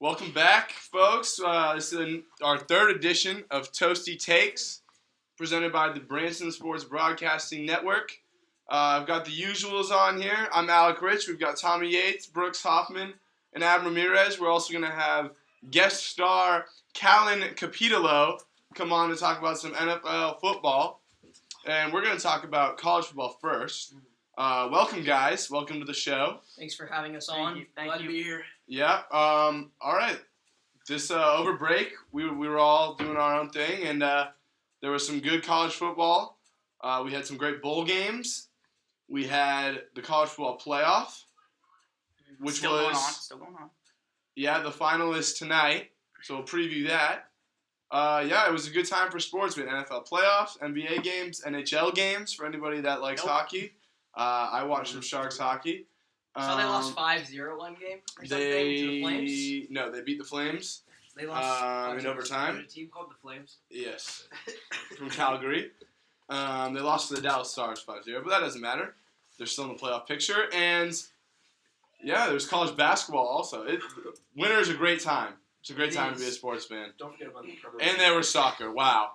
Welcome back, folks. This is our third edition of Toasty Takes, presented by the Branson Sports Broadcasting Network. I've got the usuals on here. I'm Alec Rich. We've got Tommy Yates, Brooks Hoffman, and Adam Ramirez. We're also going to have guest star Callan Capitolo come on to talk about some NFL football. And we're going to talk about college football first. Welcome, guys. Welcome to the show. Thanks for having us on. Glad to be here. Yeah. All right. This over break, we were all doing our own thing, and there was some good college football. We had some great bowl games. We had the college football playoff, which Still going on. Yeah, the final is tonight, so we'll preview that. Yeah, it was a good time for sports. We had NFL playoffs, NBA games, NHL games for anybody that likes hockey. I watched some Sharks hockey. So they lost 5-0 one game or something to the Flames? No, they beat the Flames. They lost in overtime. A team called the Flames? Yes, from Calgary. They lost to the Dallas Stars 5-0, but that doesn't matter. They're still in the playoff picture. And, yeah, there's college basketball also. Winter is a great time. It's a great time to be a sports fan. Don't forget about the Premier And there was soccer. Wow.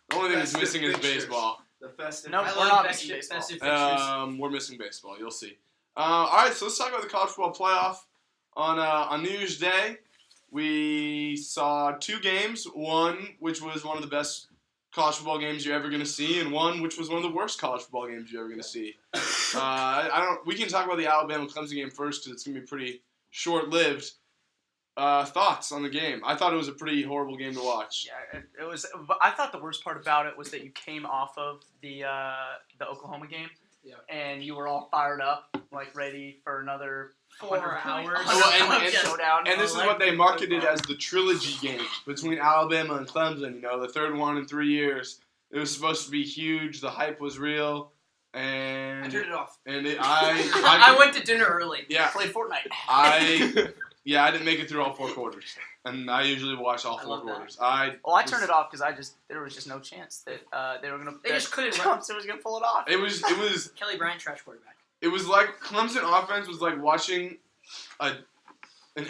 The only thing that's missing is baseball. The festive. No, we're not missing baseball. We're missing baseball. You'll see. All right, so let's talk about the college football playoff. On New Year's Day, we saw two games. One, which was one of the best college football games you're ever going to see, and one, which was one of the worst college football games you're ever going to see. We can talk about the Alabama-Clemson game first because it's going to be pretty short-lived. Thoughts on the game? I thought it was a pretty horrible game to watch. Yeah, it was. I thought the worst part about it was that you came off of the Oklahoma game, and you were all fired up, like ready for another 4 hours. Showdown. And this is what they marketed as the trilogy game between Alabama and Clemson. You know, the third one in 3 years. It was supposed to be huge. The hype was real. And I turned it off. And I went to dinner early. Yeah, Played Fortnite. I didn't make it through all 4 quarters, and I usually watch all 4 quarters. I turned it off because there was just no chance that they were gonna. They just couldn't. Clemson was gonna pull it off. It was Kelly Bryant, trash quarterback. It was like Clemson offense was like watching an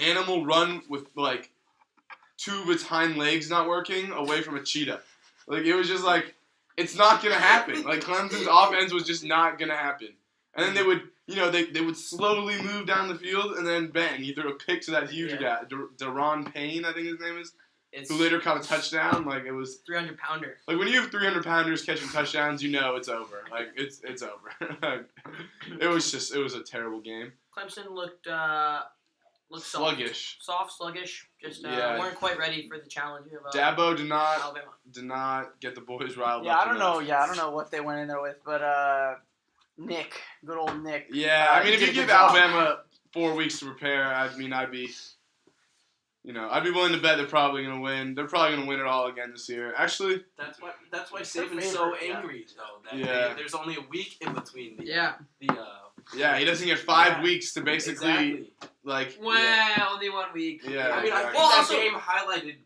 animal run with like 2 of its hind legs not working away from a cheetah. Like it was just like it's not gonna happen. Like Clemson's offense was just not gonna happen. And then they would, they would slowly move down the field, and then bang, he threw a pick to that huge guy, Deron Payne, I think his name is, who later caught a touchdown. Like it was 300-pounder. Like when you have 300-pounders catching touchdowns, it's over. Like it's over. It was a terrible game. Clemson looked sluggish. Sluggish. Just weren't quite ready for the challenge of Dabo Alabama. did not get the boys riled up. I don't know what they went in there with, but Nick, good old Nick. Yeah, I mean, if you give Alabama 4 weeks to prepare, I'd be willing to bet they're probably going to win. They're probably going to win it all again this year. Actually, that's why Saban's so angry though. That there's only a week in between. He doesn't get 5 weeks to basically only 1 week. Yeah, I mean, I think that game highlighted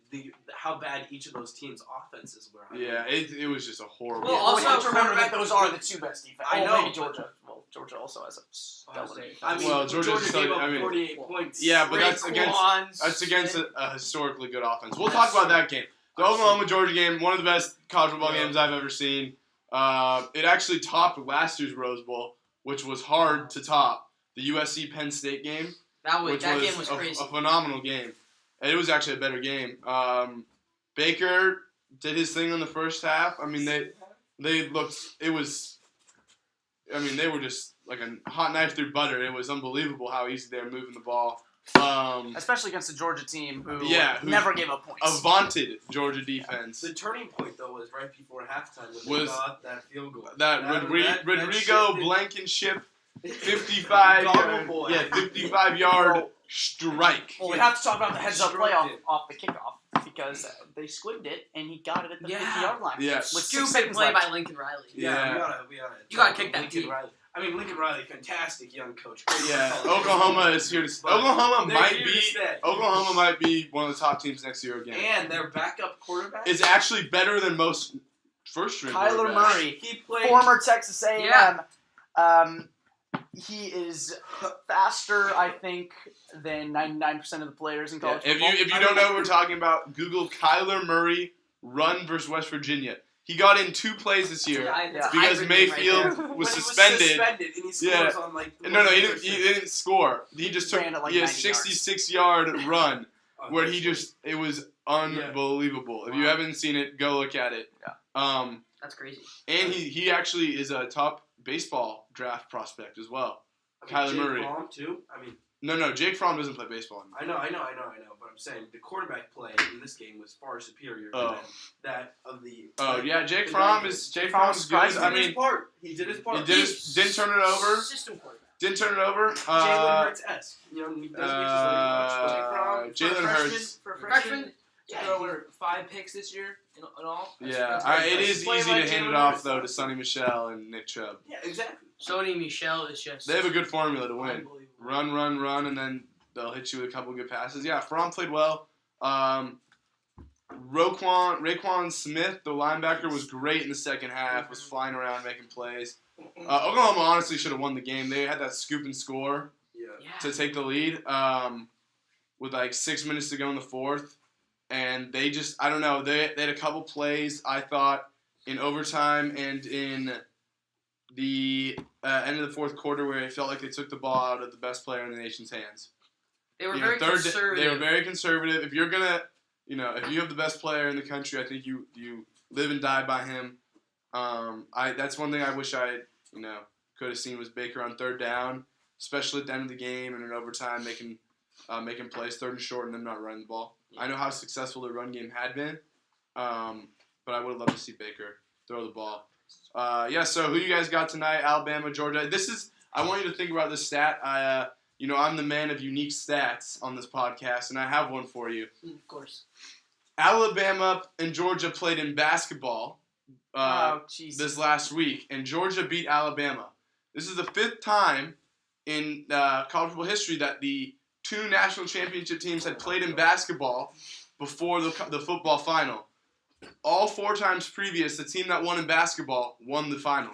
how bad each of those teams' offenses were. Yeah, it was just a horrible. Well, also have to remember that those are the 2 best defenses. I know. Maybe Georgia. Well, Georgia also has a stellar defense. I mean, Georgia gave up 48 points. Yeah, but that's against a historically good offense. We'll talk about that game. The Oklahoma-Georgia game, one of the best college football games I've ever seen. It actually topped last year's Rose Bowl, which was hard to top. The USC-Penn State game. That game was crazy. A phenomenal game. And it was actually a better game. Baker did his thing in the first half. I mean, they looked. They were just like a hot knife through butter. It was unbelievable how easy they were moving the ball. Especially against the Georgia team who never gave up points. A vaunted Georgia defense. The turning point, though, was right before halftime when they got that field goal. Rodrigo Blankenship 55-yard strike. Well, we have to talk about the heads-up play off the kickoff because they squigged it and he got it at the 50-yard line. Yeah. Stupid play by Lincoln Riley. Yeah. You gotta kick that team. I mean, Lincoln Riley, fantastic young coach. Yeah, Oklahoma is here to stay. Oklahoma might be one of the top teams next year again. And their backup quarterback is actually better than most first-string Kyler Murray, he played former Texas A&M. He is faster, I think, than 99% of the players in college football. If you don't know what we're talking about, Google Kyler Murray run versus West Virginia. He got in 2 plays this year because Mayfield was suspended. And he scores on No, he didn't score. He just took Ran it like a 90 yards. 66-yard it was unbelievable. If you haven't seen it, go look at it. Yeah. That's crazy. And he actually is a top baseball draft prospect as well. Kyler Murray. Fromm too. I mean, No, Jake Fromm doesn't play baseball anymore. I know. But I'm saying the quarterback play in this game was far superior Oh. than that of the. Jake Fromm is good. I mean, He did his part. he didn't turn it over. System quarterback. Didn't turn it over. Jalen Hurts-esque. You know, he does Jalen Hurts. For a Freshman? freshman, yeah, 5 picks this year in all. It is Playing easy like to hand Jalen it off Hurts. though to Sonny Michel and Nick Chubb. Yeah, exactly. Sony Michel is just. They have a good formula to win. Unbelievable. Run, and then they'll hit you with a couple good passes. Yeah, Fromm played well. Raekwon Smith, the linebacker, was great in the second half. Was flying around making plays. Oklahoma honestly should have won the game. They had that scoop and score Yeah. to take the lead with like 6 minutes to go in the fourth. And they just, I don't know, they had a couple plays, I thought, in overtime and in the end of the fourth quarter where it felt like they took the ball out of the best player in the nation's hands. They were very conservative. They were very conservative. If you're going to, if you have the best player in the country, I think you live and die by him. That's one thing I wish I could have seen was Baker on third down, especially at the end of the game and in overtime, making plays 3rd and short and them not running the ball. I know how successful the run game had been, but I would love to see Baker throw the ball. So who you guys got tonight? Alabama, Georgia. I want you to think about this stat. I'm the man of unique stats on this podcast, and I have one for you. Of course. Alabama and Georgia played in basketball this last week, and Georgia beat Alabama. This is the 5th time in college football history that the 2 national championship teams had played in basketball before the football final. All 4 times previous, the team that won in basketball won the final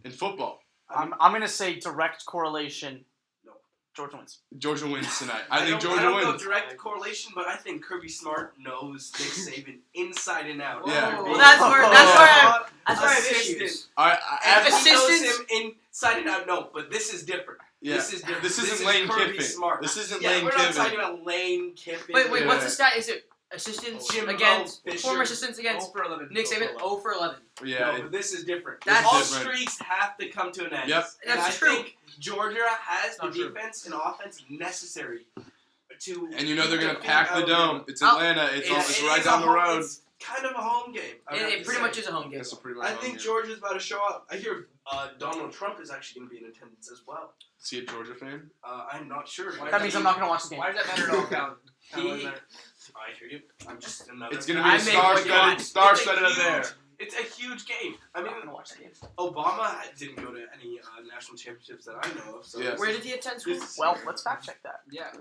in football. I'm going to say direct correlation. No. Georgia wins. Georgia wins tonight. I think Georgia don't know wins. direct correlation, but I think Kirby Smart knows Nick Saban inside and out. Yeah. Well, that's where I have Assistant. issues. And he knows Assistants- him inside and out. No, but this is different. Yeah. This is different. This isn't is Lane Kirby Kiffin. Smart. This isn't Yeah, Lane we're not talking Kiffin. about Lane Kiffin. Wait, Yeah. what's the stat? Is it assistants Jimbo against Fisher. former assistants against 0 for 11. Nick Saban? 0 for 11. Yeah. No, but this is different. That's All different. streaks have to come to an end. Yep. And That's I true. think Georgia has the Not true. defense and offense necessary to. And they're going to defeat pack the Alabama. dome. It's Atlanta. It's It right is down a the home- road. It's kind of a home game. It pretty much is a home game. It's a pretty much I home think game. Georgia's about to show up. I hear Donald Trump is actually going to be in attendance as well. Is he a Georgia fan? I'm not sure. That means I'm not going to watch the game. Why does that matter at all, Calvin? I hear you. I'm just another. It's going to be I a make star-studded It's a affair. huge- It's a huge game. I I'm mean, not going to watch the game. Obama didn't go to any national championships that I know of. So Yeah. Where did he attend school? Well, let's fact check that. Yeah.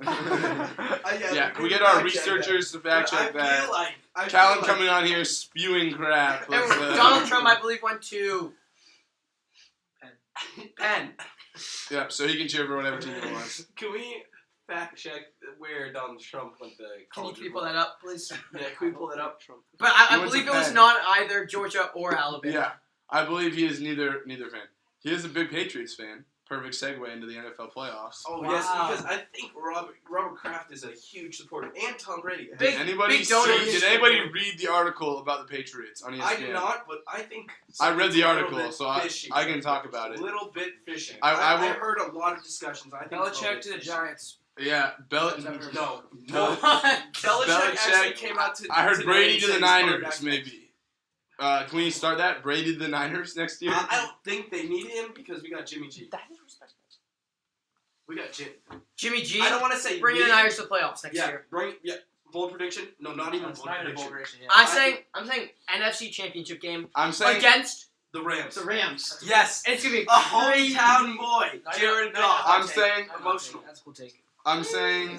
Yeah, we get our researchers to fact check that. Callan coming on here spewing crap. Let's, Donald Trump, I believe, went to Penn. Yeah, so he can cheer for whatever team he wants. Can we fact check where Donald Trump went to Can you college? pull that up, please? Yeah, can we pull that up? But I He went to believe it was Penn. not either Georgia or Alabama. Yeah, I believe he is neither fan. He is a big Patriots fan. Perfect segue into the NFL playoffs. Oh Wow. yes, because I think Robert Kraft is a huge supporter, and Tom Brady. Big- Did anybody big donor. did anybody read the article about the Patriots on ESPN? I did not, but I think I read the something's a little article, bit so fishy. I can talk about it. A little bit fishing. I I will- heard a lot of discussions. I think it's a little Belichick bit to the fishy. Giants. Yeah, No, Bel- Belichick actually came out to. I heard today Brady and to said the he's coming Niners, back. maybe. Can we start that? Brady to the Niners next year? I don't think they need him because we got Jimmy G. That is respectable. We got Jim. Jimmy G. I don't want to say Bringing the need. Niners to the playoffs next Yeah, year. bold prediction. No, not even It's bold not even a prediction. bowl prediction. Yeah. I'm saying NFC Championship game I'm saying against The Rams. the Rams. Yes, And it's gonna be a hometown boy, No, Jared no, Goff. I'm saying emotional. That's a cool take. I'm saying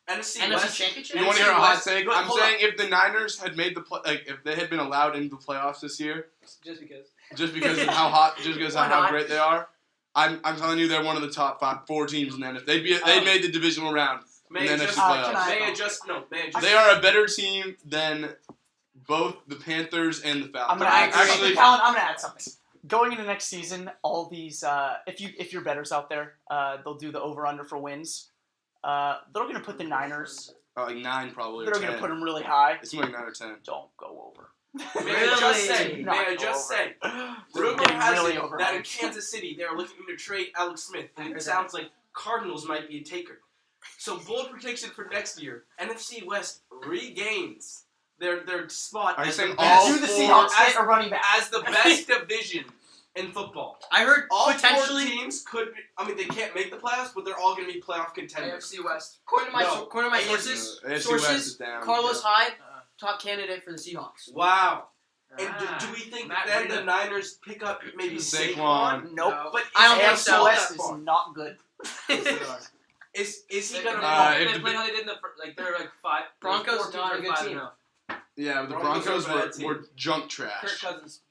NFC NFC West. Championship. you want to hear a hot West- take? Wait, I'm hold saying if the Niners had made if they had been allowed into the playoffs this year, Just because. just because of how hot, just because of Why how not? great they are, I'm telling you, they're one of the top 4 teams in the NFL. They made the divisional round in the NFC playoffs. They are a better team than both the Panthers and the Falcons. Colin, I'm gonna add something. Going into next season, all these if you're bettors out there, they'll do the over/under for wins. They're gonna put the Niners. Like 9 probably. They're gonna put them really high. It's like 9 or 10. Don't go over. May I just say, rumor has it that in Kansas City they're looking to trade Alex Smith, and it sounds like Cardinals might be a taker. So bold prediction for next year: NFC West regains their spot as the best running back as the best division in football. I heard all potentially 4 teams could be, I mean, they can't make the playoffs, but they're all going to be playoff contenders. AFC West. According to my sources, AFC West is down. Carlos Hyde, top candidate for the Seahawks. Wow. And do we think then the Niners pick up maybe Saquon? Nope. But I don't think AFC so. West is not good. Is he going to They played how they did in they're like 5. Broncos not a good team. Yeah, but the Broncos were junk Kirk trash. Cousins.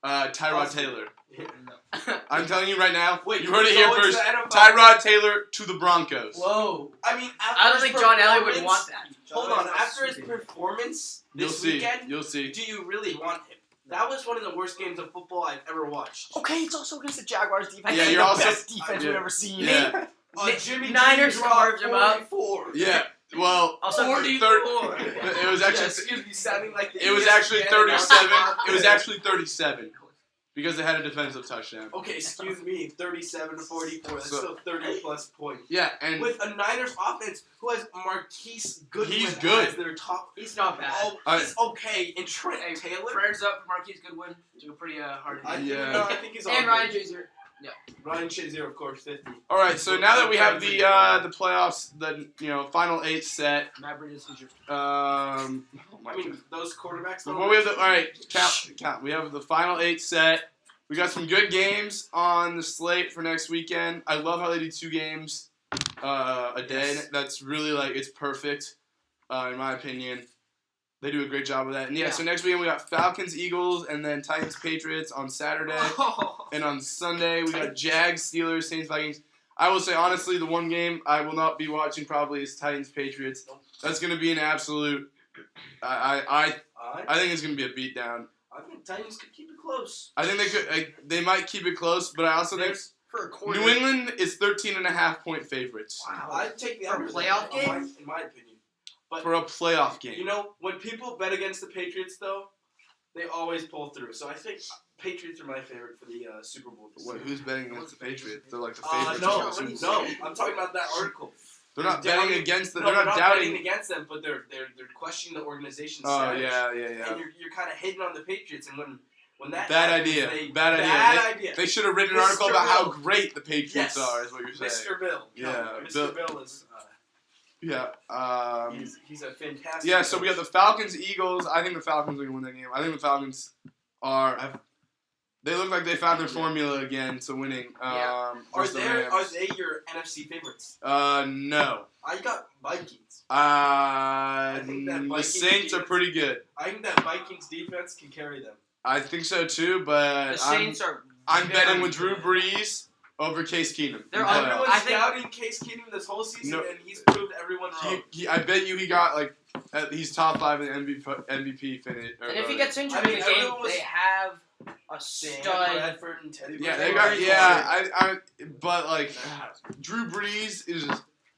Tyrod Taylor. No. I'm telling you right now. Wait, you heard it here first. Tyrod Taylor to the Broncos. Whoa. I mean, I don't think John Elway would want that. Hold on. After his performance this weekend, you'll see. Do you really want him? That was one of the worst games of football I've ever watched. Okay, it's also against the Jaguars defense. Yeah, you're the also best defense we've ever seen. Yeah. Jimmy Niners carved him up. 44. Yeah. Well, Also 44. It was actually. Excuse me, sounding like the It was actually 37. It was actually 37 because they had a defensive touchdown. Okay, excuse me, 37-44. That's still 30-plus points. Yeah, and with a Niners offense who has Marquise Goodwin He's good. as their top. He's not bad. He's okay. And Trent Taylor. Prayers up for Marquise Goodwin. Do a pretty hard hit. I think he's all And Ryan Shazier. Yeah. Ryan Shazier, of course, 50. all right, so now that we have the playoffs, the final 8 set. Matt Breeda's future. I mean, those quarterbacks. Before we have all right, count. We have the final 8 set. We got some good games on the slate for next weekend. I love how they do 2 games a day. That's really it's perfect, in my opinion. They do a great job of that. And so next weekend we got Falcons, Eagles, and then Titans, Patriots on Saturday. And on Sunday we got Jags, Steelers, Saints, Vikings. I will say honestly, the one game I will not be watching probably is Titans, Patriots. That's going to be an absolute. I think it's going to be a beatdown. I think Titans could keep it close. I think they could. They might keep it close, but I also think For a quarter. New England is 13.5-point favorites. Wow. I'd take the For a under playoff there, game? in my opinion. But For a playoff game. you know, when people bet against the Patriots, though, they always pull through. So I think Patriots are my favorite for the Super Bowl this year. Who's betting against the Patriots? They're like the favorites. No. I'm talking about that article. They're not betting against them. No, They're not doubting betting against them, but they're questioning the organization's Oh strategy. yeah. And you're kind of hating on the Patriots, and when that Bad happens, idea. Bad idea. They should have written an article about how great the Patriots are. Is what you're saying. Mr. Bill. Yeah, Mr. Bill is. Yeah. He's a fantastic. Yeah. So we got the Falcons, Eagles. I think the Falcons are gonna win that game. I think the Falcons They look like they found their formula again to winning. Are they your NFC favorites? No. I got Vikings. I think that the Vikings Saints are pretty good. I think that Vikings defense can carry them. I think so too, but The Saints I'm betting with Drew Brees over Case Keenum. Everyone's I think- scouting Case Keenum this whole season, No. and he's proved everyone wrong. I bet you he got he's top 5 in the MVP finish. And if he gets injured in the game, they have a stud. Bradford and Teddy Yeah, Bridgewater. but Drew Brees is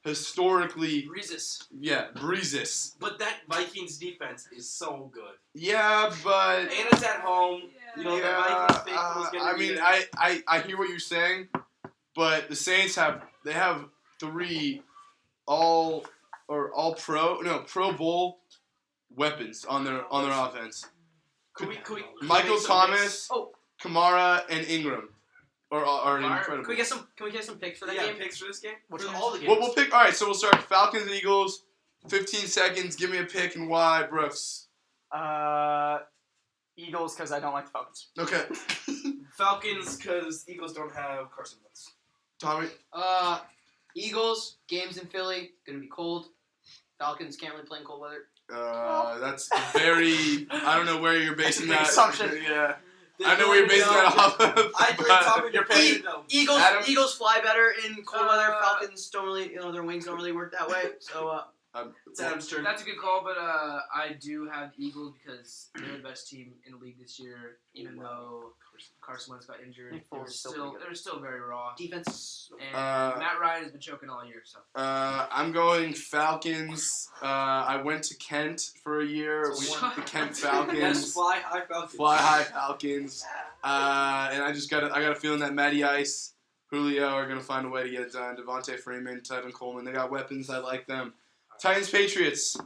historically Breezes. Breezes. But that Vikings defense is so good. Yeah, but And it's at home. You know, the Vikings faithful is going to be there. I hear what you're saying, but the Saints have 3 Pro Bowl weapons on their offense. Could we Michael make some Thomas, picks? Kamara, and Ingram are incredible. Can we get some picks for that game? picks for this game? Which For ones? all the games. Well, we'll pick. All right, so we'll start Falcons and Eagles. 15 seconds. Give me a pick and why, Brooks. Eagles because I don't like the Falcons. Okay. Falcons, because Eagles don't have Carson Wentz. Tommy. Eagles, games in Philly, gonna be cold. Falcons can't really play in cold weather. That's very. I don't know where you're basing Big that assumption. Yeah. I know we're basing that off of. I agree. Top of your opinion, though. Eagles fly better in cold weather. Falcons Don't really, their wings don't really work that way. So It's Adam's turn. That's a good call, but I do have the Eagles because they're the best team in the league this year. Even though Carson Wentz got injured, Nick they Foles were still very raw. defense. And Matt Ryan has been choking all year. So I'm going Falcons. I went to Kent for a year. The Kent Yes, Falcons. fly high Falcons. Fly high Falcons. And I got a feeling that Matty Ice, Julio are gonna find a way to get it done. Devontae Freeman, Tevin Coleman, they got weapons. I like them. Titans Patriots.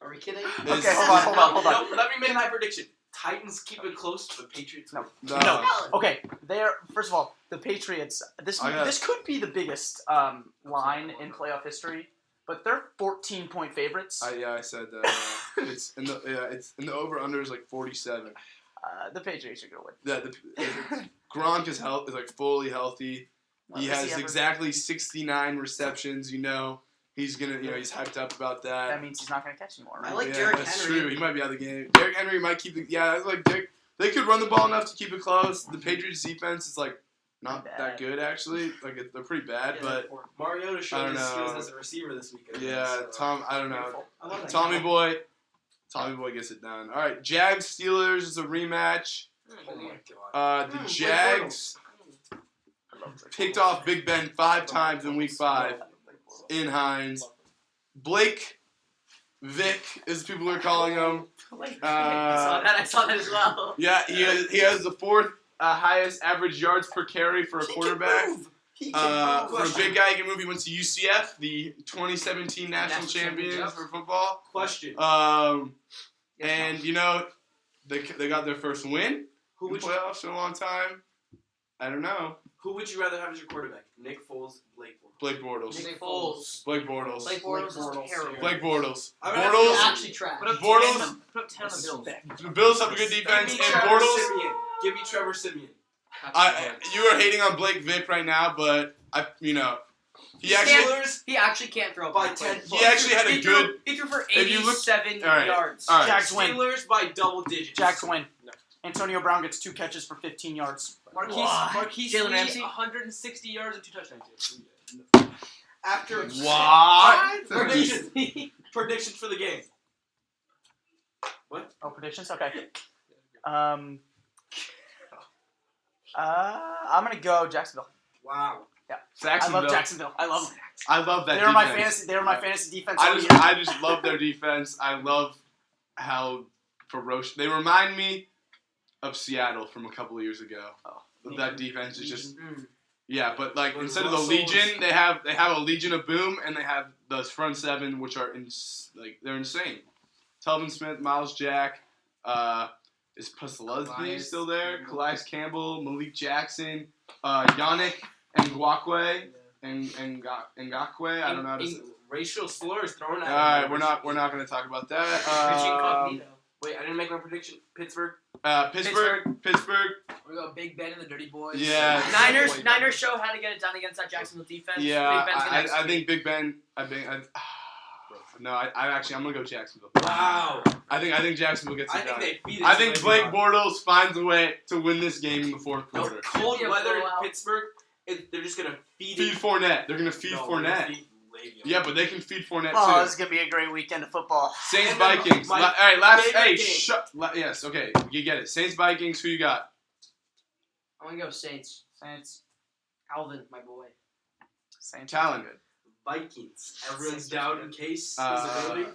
Are we kidding? Okay, hold on. No, let me make my prediction. Titans keep it close, but Patriots win. No. Okay, first of all, the Patriots. This could be the biggest line in playoff history, but they're 14-point favorites. I said that. It's in the over under is like 47. The Patriots are gonna win. Yeah, Gronk is like fully healthy. He has exactly 69 receptions. He's gonna. He's hyped up about that. That means he's not gonna catch anymore, right? I like Derrick That's Henry. true. He might be out of the game. Derrick Henry might keep the. Yeah, it's like they could run the ball enough to keep it close. The Patriots defense is like not that good actually. Like they're pretty bad, but Mariota I showed don't his skills know. as a receiver this weekend. yeah, so. Tom. I don't know. I love that Tommy guy. Boy gets it done. All right, Jags Steelers is a rematch. Oh my god. The Jags picked off Big Ben 5 times in Week 5 in Hines. Blake Vic, as people are calling him. I saw that as well. Yeah, he has the 4th highest average yards per carry for a quarterback. For a big guy, he can move. He went to UCF, the 2017 national champions for football. Question. And they got their first win in playoffs in a long time. I don't know. Who would you rather have as your quarterback? Nick Foles, Blake Bortles. Blake Bortles. Nick Foles. Blake Bortles. Blake Bortles is terrible. Blake Bortles. He's actually trash. put up Bortles. 10 on the Bills. The Bills have a good defense, Give me and Trevor Bortles. Simeon. Give me Trevor Simeon. You are hating on Blake Vic right now, but he actually can't throw by by 10. he actually had a good. He threw for If you look- 87 all right, yards. all right. Jags win. Steelers by double digits. Jags win. No. Antonio Brown gets 2 catches for 15 yards. Marquise Jalen Lee, Ramsey? 160 yards and 2 touchdowns. After What? predictions for the game. Oh, predictions? Okay. I'm gonna go Jacksonville. Wow. I love Jacksonville. I love them. I love that. They were defense. my fantasy defense. I just love their defense. I love how ferocious they remind me of Seattle from a couple of years ago. That defense is just but like When instead of the Russell's- Legion, they have a Legion of Boom, and they have those front 7, which are they're insane. Telvin Smith, Miles Jack, is Pusilesny still there? Calais Campbell, Malik Jackson, Yannick Ngakwe, Ngakwe. I don't know how to say. Racial slurs thrown at All right, we're not going to talk about that. Wait, I didn't make my prediction. Pittsburgh. Pittsburgh. We got Big Ben and the Dirty Boys. Yeah. Niners show how to get it done against that Jacksonville defense. Yeah, Big Ben's gonna I think Big Ben. I'm gonna go Jacksonville. Wow. I think Jacksonville gets it I think done. they beat it. I think Blake Bortles finds a way to win this game in the 4th quarter. Cold Yeah, weather in blowout. Pittsburgh. They're just gonna feed Feed it. Fournette. They're gonna feed No, Fournette. they're gonna feed Le'Veon. Yeah, but they can feed Fournette Oh, too. this is gonna be a great weekend of football. Saints And then Vikings. my All right, last. favorite Hey, game. yes, okay, you get it. Saints Vikings. Who you got? I'm gonna go Saints. Alvin, my boy. Saints. Talon. Vikings. Everyone's doubting Case. Uh, his ability.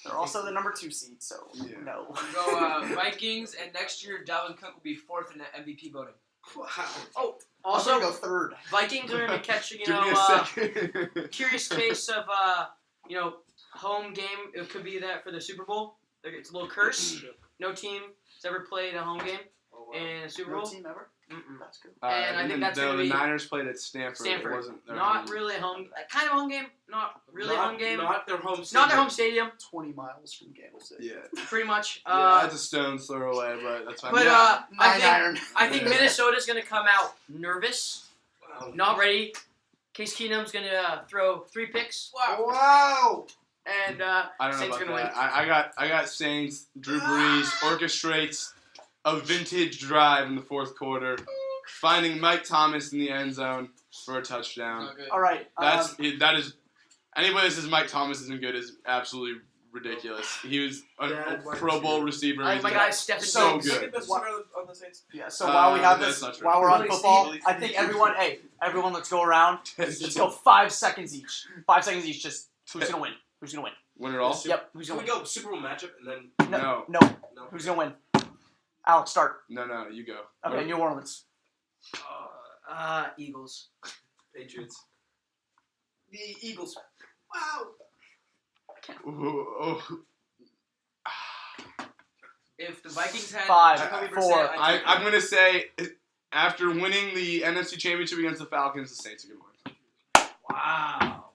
They're also the number 2 seed, so Yeah. no. We go Vikings, and next year Dalvin Cook will be 4th in the MVP voting. Wow. Also, I'm gonna go 3rd. Vikings are gonna be catching, Give me a second. curious case of home game. It could be that for the Super Bowl. It's a little curse. No team has ever played a home game Oh, wow. in a Super No Bowl. team ever. Mm-mm. That's good. And I think that's the gonna be Niners played at Stanford. Stanford. It wasn't their Not home. really a home, kind of home game. Not really a home game. Not their home. Not their home stadium. 20 miles from Gamble City. Yeah. Pretty much. That's a stone's throw away, but that's fine. But Yeah. I think Minnesota's gonna come out nervous, Wow. not ready. Case Keenum's gonna throw 3 picks, Wow. and I don't know Saints about are gonna that. I got Saints. Drew Brees orchestrates a vintage drive in the fourth quarter, finding Mike Thomas in the end zone for a touchdown. All right. That is anybody that says Mike Thomas isn't good is absolutely ridiculous. He was a Pro Bowl receiver. Oh He's my God, Stephen so Diggs. good. on the Saints. Yeah. So while we have that's this, not true. while we're on Really, football, Steve? I think everyone, let's go around. Let's go 5 seconds each. 5 seconds each. Just who's gonna win? Who's gonna win? Win it all? Yep. Who's Can gonna we win? go Super Bowl matchup and then No. No. no? Who's gonna win? Alex, start. No, you go. Okay, New Orleans. Eagles. Patriots. The Eagles. Wow. Ooh. If the Vikings had 5, Jacoby 4. Brissett, I'd take I'm it. gonna say after winning the NFC Championship against the Falcons, the Saints are gonna win. Wow.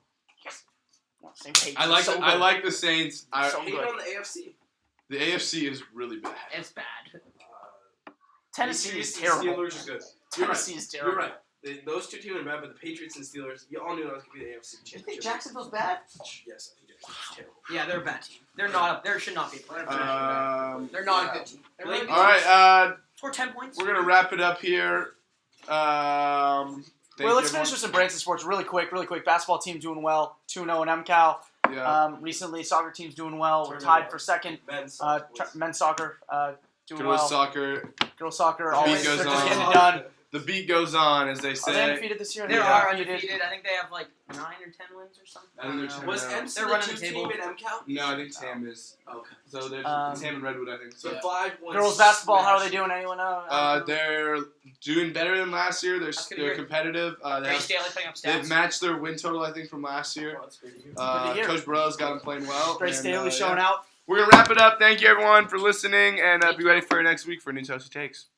Same page. I like So I good. like the Saints. So Hate good. on the AFC. The AFC is really bad. It's bad. Tennessee is Patriots and terrible. Steelers are good. You're right. Tennessee is terrible. You're right. Those two teams are bad, but the Patriots and Steelers, you all knew that was going to be the AFC championship. Jacksonville's bad? Yes, I think Jacksonville's terrible. Yeah, they're a bad team. They're not. There should not be a playoff. They're not a good team. They're Blake- really All right. Score 10 points. We're gonna wrap it up here. Well, let's finish with some Branson sports really quick. Basketball team doing well. 2-0 in MCAL. Yeah. Recently, soccer team's doing well. We're tied for second. Men's. Men's soccer doing Girls well. soccer. Girls soccer The always beat goes they're just on. getting it done. The beat goes on, as they Are they say. undefeated this year? They Yeah. are undefeated. I think they have like 9 or 10 wins or something. I think they're 10. Was Yeah. MC They're the running two the table. team in MCAL? No, I think Tam is. Okay. So there's Um, Tam and Redwood, I think. So So 5 wins. Girls basketball, how are they doing? Anyone know? they're doing better than last year. That's good to They're hear. competitive. Grace Daly putting up They've stats. matched their win total, I think, from last year. Oh, that's great to hear. Good to hear. Coach Burrell's got them playing well. Grace and, Daly yeah. showing out. We're gonna wrap it up. Thank you everyone for listening, and be ready for next week for new Toasty Takes.